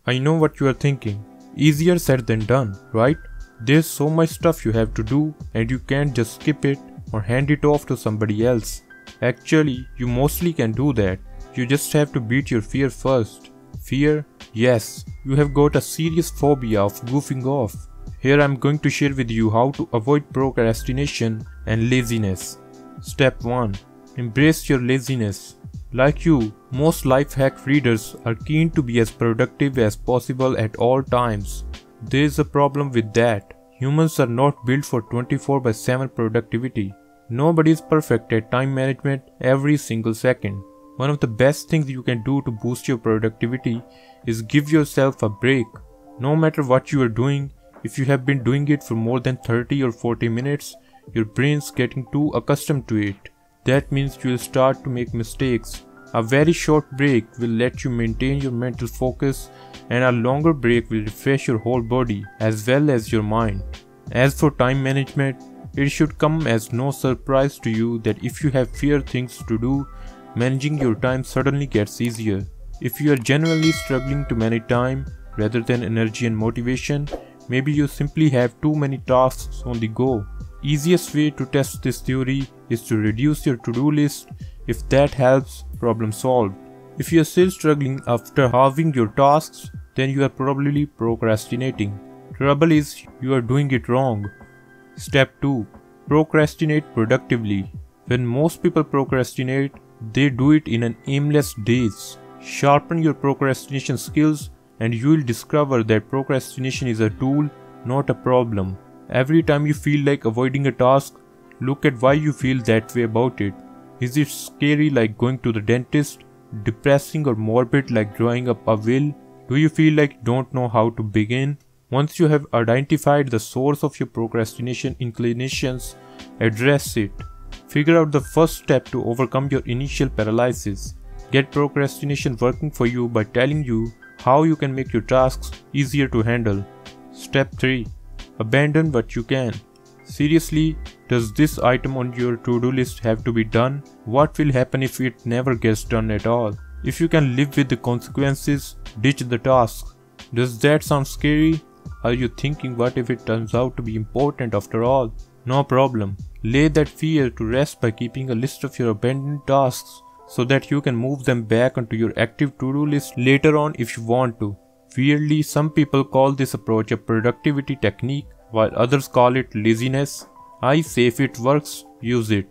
I know what you are thinking. Easier said than done, right? There's so much stuff you have to do and you can't just skip it or hand it off to somebody else. Actually, you mostly can do that. You just have to beat your fear first. Fear? Yes, you have got a serious phobia of goofing off. Here I'm going to share with you how to avoid procrastination and laziness. Step 1. Embrace your laziness. Like you, most life hack readers are keen to be as productive as possible at all times. There is a problem with that. Humans are not built for 24/7 productivity. Nobody is perfect at time management every single second. One of the best things you can do to boost your productivity is give yourself a break. No matter what you are doing, if you have been doing it for more than 30 or 40 minutes, your brain's getting too accustomed to it. That means you will start to make mistakes. A very short break will let you maintain your mental focus, and a longer break will refresh your whole body as well as your mind. As for time management, it should come as no surprise to you that if you have fewer things to do, managing your time suddenly gets easier. If you are genuinely struggling to manage time rather than energy and motivation, maybe you simply have too many tasks on the go. Easiest way to test this theory is to reduce your to-do list. If that helps, problem solved. If you are still struggling after halving your tasks, then you are probably procrastinating. Trouble is, you are doing it wrong. Step 2. Procrastinate productively. When most people procrastinate, they do it in an aimless daze. Sharpen your procrastination skills and you will discover that procrastination is a tool, not a problem. Every time you feel like avoiding a task, look at why you feel that way about it. Is it scary like going to the dentist? Depressing or morbid like drawing up a will? Do you feel like you don't know how to begin? Once you have identified the source of your procrastination inclinations, address it. Figure out the first step to overcome your initial paralysis. Get procrastination working for you by telling you how you can make your tasks easier to handle. Step 3. Abandon what you can. Seriously, does this item on your to-do list have to be done? What will happen if it never gets done at all? If you can live with the consequences, ditch the task. Does that sound scary? Are you thinking what if it turns out to be important after all? No problem. Lay that fear to rest by keeping a list of your abandoned tasks so that you can move them back onto your active to-do list later on if you want to. Weirdly, some people call this approach a productivity technique while others call it laziness. I say if it works, use it.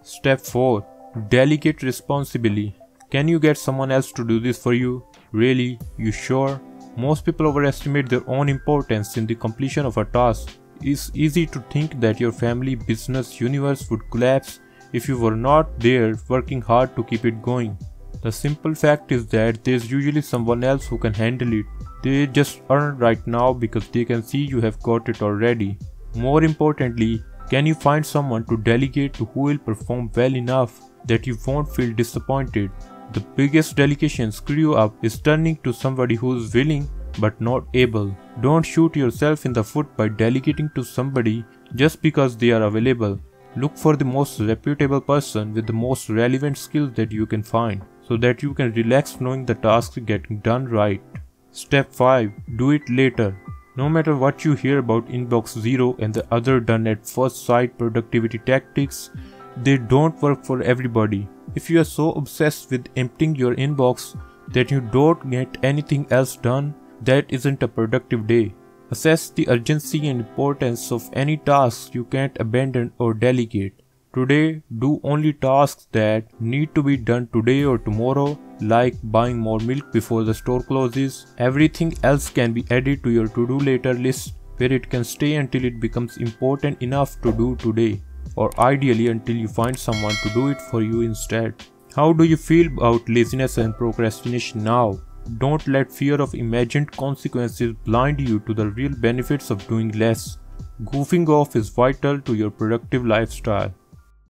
Step 4. Delegate responsibly. Can you get someone else to do this for you? Really? You sure? Most people overestimate their own importance in the completion of a task. It's easy to think that your family, business, universe would collapse if you were not there working hard to keep it going. The simple fact is that there's usually someone else who can handle it. They just aren't right now because they can see you have got it already. More importantly, can you find someone to delegate to who will perform well enough that you won't feel disappointed? The biggest delegation screw up is turning to somebody who's willing but not able. Don't shoot yourself in the foot by delegating to somebody just because they are available. Look for the most reputable person with the most relevant skills that you can find, so that you can relax knowing the task is getting done right. Step 5. Do it later. No matter what you hear about Inbox Zero and the other done at first sight productivity tactics, they don't work for everybody. If you are so obsessed with emptying your inbox that you don't get anything else done, that isn't a productive day. Assess the urgency and importance of any tasks you can't abandon or delegate. Today, do only tasks that need to be done today or tomorrow, like buying more milk before the store closes. Everything else can be added to your to-do later list, where it can stay until it becomes important enough to do today, or ideally until you find someone to do it for you instead. How do you feel about laziness and procrastination now? Don't let fear of imagined consequences blind you to the real benefits of doing less. Goofing off is vital to your productive lifestyle.